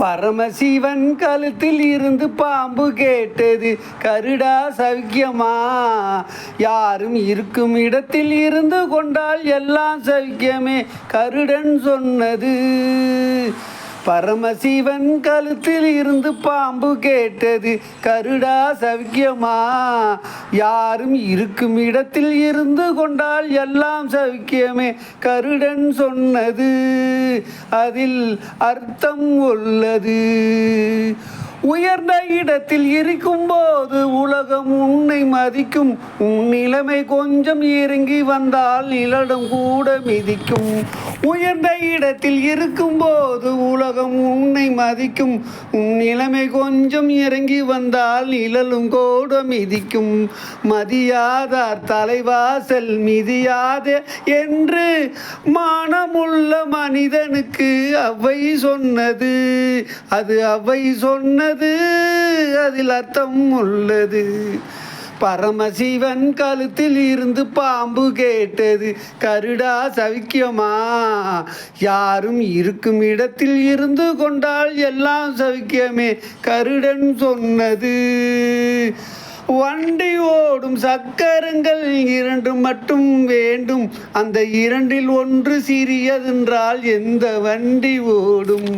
பரமசிவன் கழுத்தில் இருந்து பாம்பு கேட்டது, கருடா சவிக்கியமா? யாரும் இருக்கும் இடத்தில் இருந்து கொண்டால் எல்லாம் சவிக்கியமே, கருடன் சொன்னது. பரமசிவன் கழுத்தில் இருந்து பாம்பு கேட்டது, கருடா சவிக்கியமா? யாரும் இருக்கும் இடத்தில் இருந்து கொண்டால் எல்லாம் சவிக்கியமே, கருடன் சொன்னது. அதில் அர்த்தம் உள்ளது. உயர்ந்த இடத்தில் இருக்கும்போது உலகம் உன்னை மதிக்கும். உன் நிலைமை கொஞ்சம் இறங்கி வந்தால் நிலடும் கூட மிதிக்கும். உயர்ந்த இடத்தில் இருக்கும்போது உலகம் உன்னை மதிக்கும். உன் நிலைமை கொஞ்சம் இறங்கி வந்தால் நிழலும் கூட மிதிக்கும். மதியாதார் தலைவாசல் மிதியாத என்று மானமுள்ள மனிதனுக்கு அவ்வை சொன்னது. அது அவ்வை சொன்னது. அதில் அர்த்தம் உள்ளது. பரமசிவன் கழுத்தில் இருந்து பாம்பு கேட்டது, கருடா சவிக்கியமா? யாரும் இருக்கும் இடத்தில் இருந்து கொண்டால் எல்லாம் சவிக்கியமே, கருடன் சொன்னது. வண்டி ஓடும் சக்கரங்கள் 2 மட்டும் வேண்டும். அந்த 2இல் ஒன்று சிறியதென்றால் எந்த வண்டி ஓடும்?